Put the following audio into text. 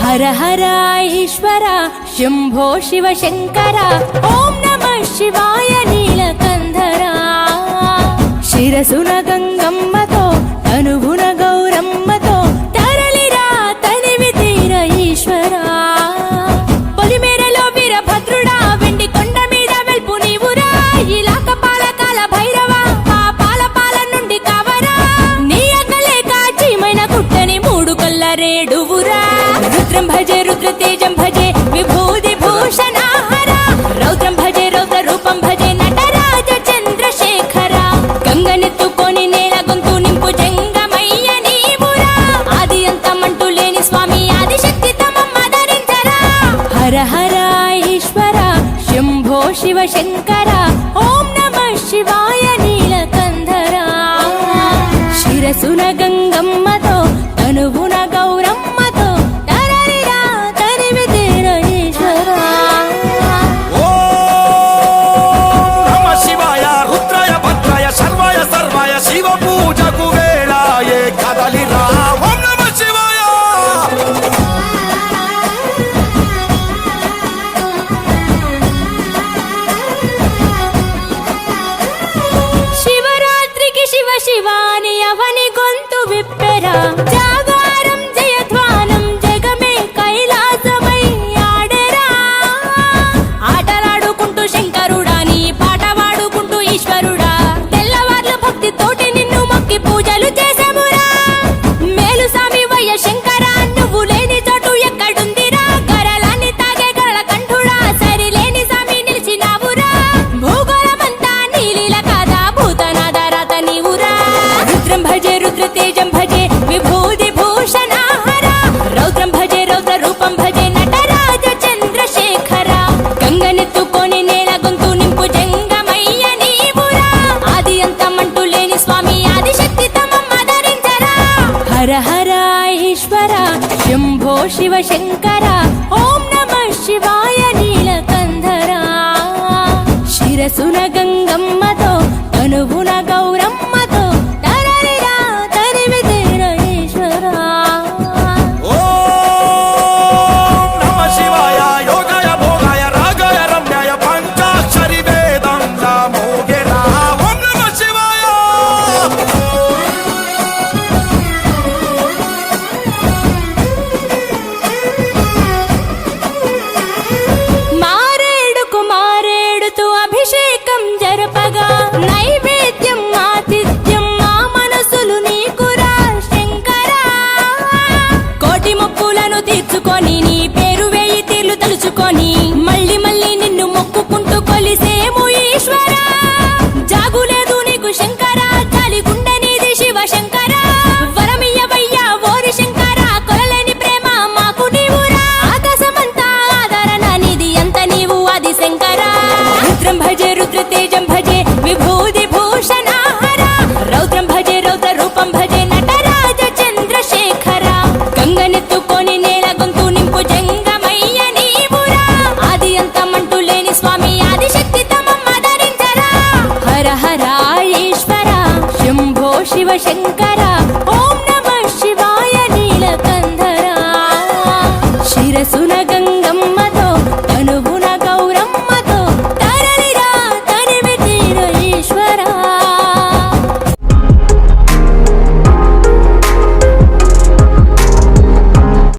हर हर ईश्वर शंभो शिव शंकर ओम नमः शिवाय नीलकंधरा शिरसुन गंगम्मतो तनुगुण गौरम्मतो तरलिरा तनिवि तीर ईश्वरा పొలిమేరలో వీరభద్రుడా వెండి కొండ మీద వెల్పు నీవురా ఇలాక పాలకాల భైరవ పాపాల పాల నుండి కావరా నీ అక్కలే కాచిమైన కుట్టని మూడు కళ్ళ రేడువురా रुद्रं भजे रुद्र तेजं भजे विभूति भूषण हरा रौद्रं भजे रौद्र रूपं भजे नटराज चंद्रशेखर गंगनेत्तुकोनि नेल गొంతు నింపు జంగమయ్య నీవురా ఆది అంతమంటూ లేని స్వామి ఆదిశక్తి తమమ్మ ధరించరా హర హర ఈశ్వర శంభో శివ శంకర ఓం నమః శివాయ నీలకంధరా శిరసున గంగమ్మతో తనువున గౌరమ్మతో శివాని అవని గొంతు విప్పెరా జాగారం జయధ్వానం జగమే కైలాసమై ఆడెరా ఆటలాడుకుంటూ శంకరుడా నీ పాట వాడుకుంటూ ఈశ్వరుడా తెల్లవార్లు భక్తితోటి నిన్ను మొక్కి పూజలు చేసామురా మేలు స్వామి వయ్య శంకర నువ్వు లేని చోటు ఎక్కడుందిరా గరలాన్ని తాగే గరళ కంఠుడా సరిలేని స్వామి నిలిచినావురా భూగోళమంతా నీలీల కాదా భూతనాద రాత నీవురా रुद्रं भजे रुद्र तेजं भजे विभूति भूषण हरा रौद्रं भजे रौद्र रूपं भजे नटराज चंद्रशेखर गंगनेत्तुकोनि नेल గొంతు నింపు జంగమయ్య నీవురా ఆది అంతమంటూ లేని స్వామి ఆదిశక్తి తమమ్మ ధరించరా హర హర ఈశ్వర శంభో శివ శంకర ఓం నమః శివాయ నీలకంధరా శిరసున గంగమ్మతో తనువున గౌరమ్మతో అభిషేకం జరపగా నైవేద్యం ఆతిథ్యం మా మనసులు నీకురా శంకరా కోటి మొక్కులను తీర్చుకొని నీ పేరు వేయి తీర్లు తలుచుకొని మళ్ళీ మళ్ళీ నిన్ను మొక్కుకుంటూ కొలిసేము ఈశ్వర జాగులేదు నీకు శంకర జాలి గుండె నీది శివ శంకర వరమియ్యవయ్యా ఓరి శంకర కొలలేని ప్రేమ మాకు నీవురా ఆకాశమంతా ఆదరణ నీది అంత నీవు ఆది శంకర रुद्रं भजे रुद्र तेजं भजे विभूति भूषण हरा रौद्रं भजे रौद्र रूपं भजे नटराज चंद्रशेखर गंगनेत्तुकोनि नेल గొంతు నింపు జంగమయ్య నీవురా ఆది అంతమంటూ లేని స్వామి ఆదిశక్తి తమమ్మ ధరించరా హర హర ఈశ్వర శంభో శివ శంకర ఓం నమః శివాయ నీలకంధరా శిరసున